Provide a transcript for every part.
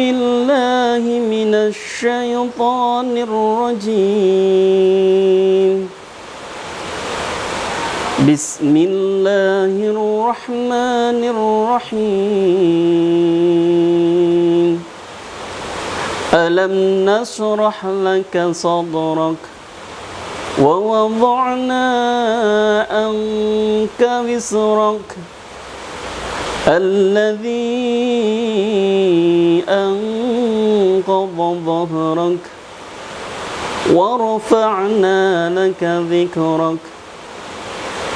بالله من الشيطان الرجيم. بسم الله الرحمن الرحيم. ألم نشرح لك صدرك ووضعنا عنك وزرك الذي أنقض ظهرك ورفعنا لك ذكرك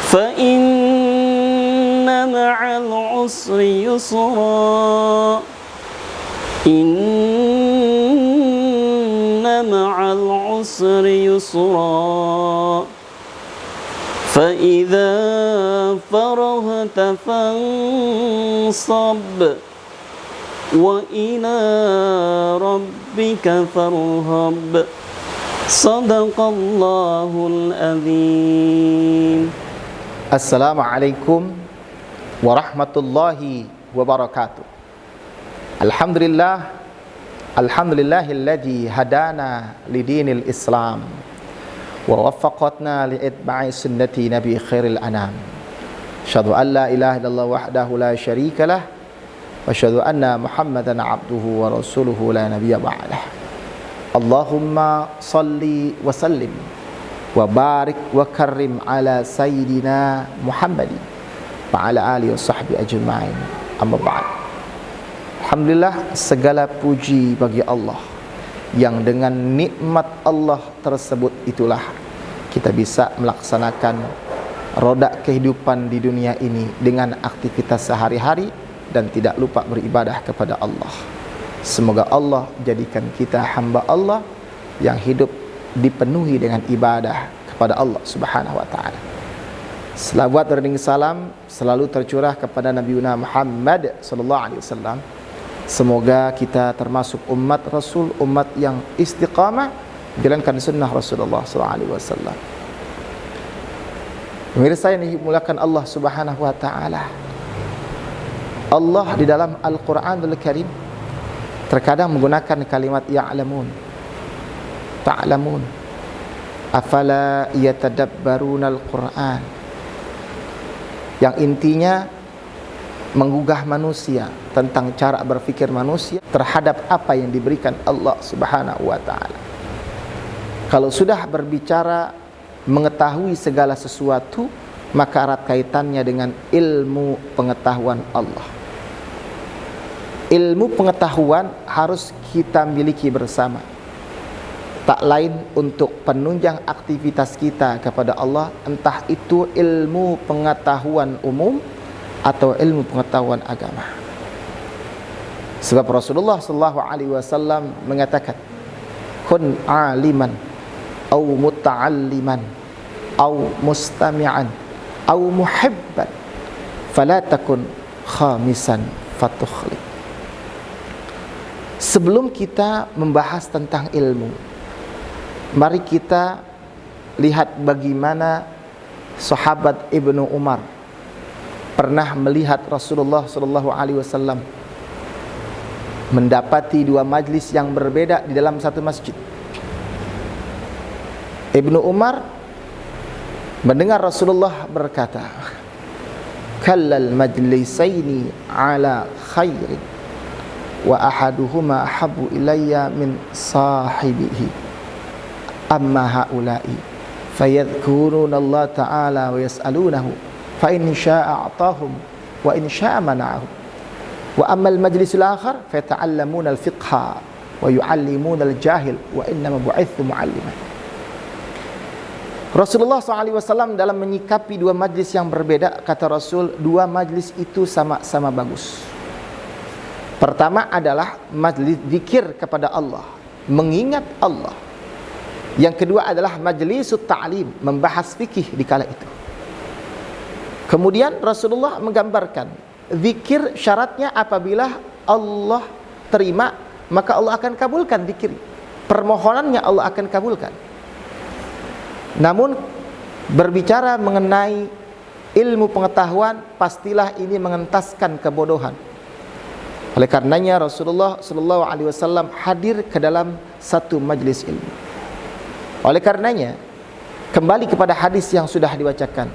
فإن مع العسر يسرا إن مع العسر يسرا فإذا فرغت فانصب وإلى ربك فارغب. صدق الله العظيم. Assalamualaikum warahmatullahi wabarakatuh. Alhamdulillahilladzi hadana lidinil Islam wa waffaqatna li'itba'i sunnati nabi khairil anam. Asyhadu an la ilaha illallah wahdahu la syarika lah wa asyhadu anna Muhammadan abduhu wa rasuluhu la nabiyya ba'dah. Allahumma salli wa sallim wa barik wa karrim ala sayyidina Muhammad wa ala alihi wa sahbihi ajma'in. Amma ba'd. Alhamdulillah, segala puji bagi Allah yang dengan nikmat Allah tersebut itulah kita bisa melaksanakan roda kehidupan di dunia ini dengan aktivitas sehari-hari dan tidak lupa beribadah kepada Allah. Semoga Allah jadikan kita hamba Allah yang hidup dipenuhi dengan ibadah kepada Allah Subhanahu wa taala. Selawat dan salam selalu tercurah kepada Nabi Muhammad sallallahu alaihi wasallam. Semoga kita termasuk umat Rasul, umat yang istiqamah jalankan sunnah Rasulullah sallallahu alaihi wasallam. Pemirsa yang dimuliakan Allah Subhanahu wa taala, Allah di dalam Al-Qur'anul Karim terkadang menggunakan kalimat ya'lamun, ta'lamun, afala yatadabbaruna al-Qur'an, yang intinya menggugah manusia tentang cara berpikir manusia terhadap apa yang diberikan Allah Subhanahu wa taala. Kalau sudah berbicara mengetahui segala sesuatu, maka erat kaitannya dengan ilmu pengetahuan Allah. Ilmu pengetahuan harus kita miliki bersama, tak lain untuk penunjang aktivitas kita kepada Allah, entah itu ilmu pengetahuan umum atau ilmu pengetahuan agama. Sebab Rasulullah sallallahu alaihi wasallam mengatakan, kun aliman au muta'alliman au mustami'an au muhibban fala takun khamisan fatukhli. Sebelum kita membahas tentang ilmu, mari kita lihat bagaimana sahabat Ibnu Umar pernah melihat Rasulullah sallallahu alaihi wasallam mendapati dua majlis yang berbeda di dalam satu masjid. Ibnu Umar mendengar Rasulullah berkata, kallal majlisaini ala khairin wa ahaduhuma ahabbu ilayya min sahibihi amma haula'i fayadhkuruna Allah ta'ala wa yas'alunahu fa in syaa'a a'tahum wa in syaa'a mana'ahum wa ammal majlisul akhar fata'allamuna al-fiqha wa yu'allimuna al-jahil wa innama bu'ithu mu'alliman. Rasulullah SAW dalam menyikapi dua majlis yang berbeda, kata Rasul, dua majlis itu sama-sama bagus. Pertama adalah majlis zikir kepada Allah, mengingat Allah. Yang kedua adalah majlisut ta'lim, membahas fikih di kala itu. Kemudian Rasulullah menggambarkan zikir syaratnya apabila Allah terima, maka Allah akan kabulkan zikir. Permohonannya Allah akan kabulkan. Namun berbicara mengenai ilmu pengetahuan, pastilah ini mengentaskan kebodohan. Oleh karenanya Rasulullah sallallahu alaihi wasallam hadir ke dalam satu majlis ilmu. Oleh karenanya kembali kepada hadis yang sudah dibacakan,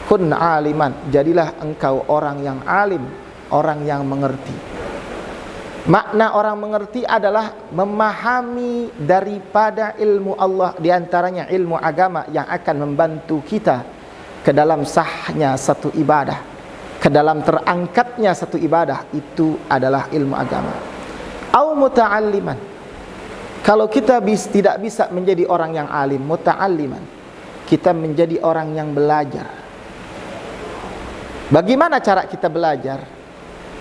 kun aliman, jadilah engkau orang yang alim, orang yang mengerti. Makna orang mengerti adalah memahami daripada ilmu Allah, di antaranya ilmu agama yang akan membantu kita ke dalam sahnya satu ibadah, ke dalam terangkatnya satu ibadah. Itu adalah ilmu agama. Au muta'alliman, kalau kita tidak bisa menjadi orang yang alim, muta'alliman, kita menjadi orang yang belajar. Bagaimana cara kita belajar?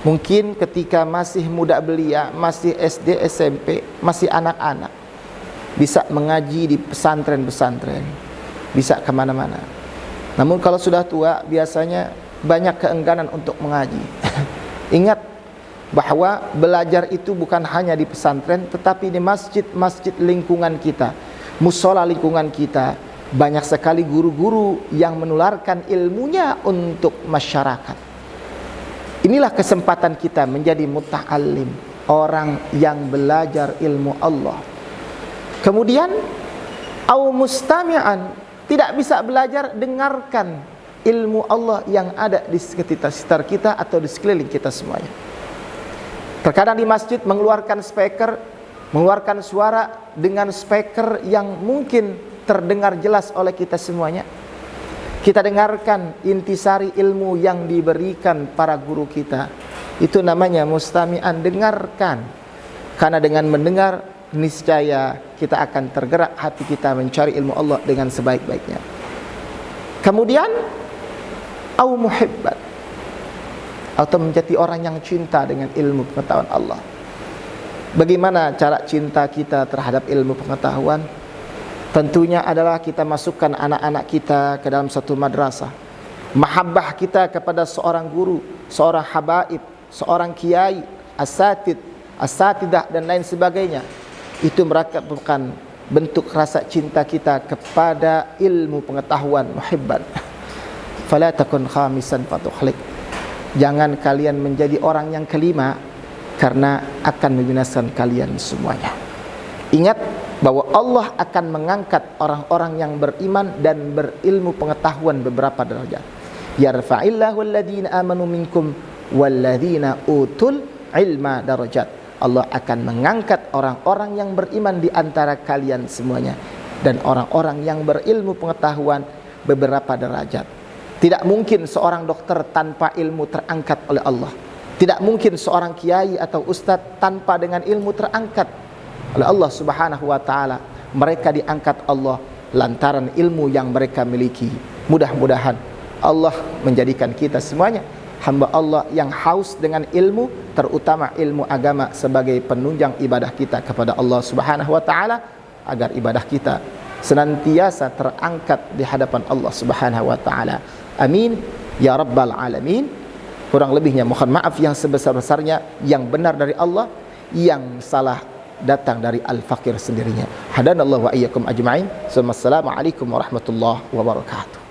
Mungkin ketika masih muda belia, masih SD, SMP, masih anak-anak, bisa mengaji di pesantren-pesantren, bisa kemana-mana. Namun kalau sudah tua, biasanya banyak keengganan untuk mengaji. Ingat bahwa belajar itu bukan hanya di pesantren, tetapi di masjid-masjid lingkungan kita, musola lingkungan kita. Banyak sekali guru-guru yang menularkan ilmunya untuk masyarakat. Inilah kesempatan kita menjadi muta'allim, orang yang belajar ilmu Allah. Kemudian au mustami'an, tidak bisa belajar, dengarkan ilmu Allah yang ada di sekitar kita atau di sekeliling kita semuanya. Terkadang di masjid mengeluarkan speaker, mengeluarkan suara dengan speaker yang mungkin terdengar jelas oleh kita semuanya. Kita dengarkan intisari ilmu yang diberikan para guru kita. Itu namanya mustami'an, dengarkan. Karena dengan mendengar, niscaya kita akan tergerak hati kita mencari ilmu Allah dengan sebaik-baiknya. Kemudian au muhibban, atau menjadi orang yang cinta dengan ilmu pengetahuan Allah. Bagaimana cara cinta kita terhadap ilmu pengetahuan? Tentunya adalah kita masukkan anak-anak kita ke dalam satu madrasah. Mahabbah kita kepada seorang guru, seorang habaib, seorang kiai, asatidah dan lain sebagainya. Itu merupakan bentuk rasa cinta kita kepada ilmu pengetahuan, muhibban. Fala takun khamisan fatukhlik. Jangan kalian menjadi orang yang kelima, karena akan membinasakan kalian semuanya. Ingat bahwa Allah akan mengangkat orang-orang yang beriman dan berilmu pengetahuan beberapa derajat. Yarfa'illahu alladhina amanu minkum walladhina utul ilma darajat. Allah akan mengangkat orang-orang yang beriman di antara kalian semuanya, dan orang-orang yang berilmu pengetahuan beberapa derajat. Tidak mungkin seorang dokter tanpa ilmu terangkat oleh Allah. Tidak mungkin seorang kiai atau ustadz tanpa dengan ilmu terangkat oleh Allah Subhanahu wa taala. Mereka diangkat Allah lantaran ilmu yang mereka miliki. Mudah-mudahan Allah menjadikan kita semuanya hamba Allah yang haus dengan ilmu, terutama ilmu agama, sebagai penunjang ibadah kita kepada Allah Subhanahu wa taala, agar ibadah kita senantiasa terangkat di hadapan Allah Subhanahu wa taala. Amin ya rabbal alamin. Kurang lebihnya mohon maaf yang sebesar-besarnya. Yang benar dari Allah, yang salah datang dari al-fakir sendirinya. Hadanallahu wa iyyakum ajma'in. Assalamualaikum warahmatullahi wabarakatuh.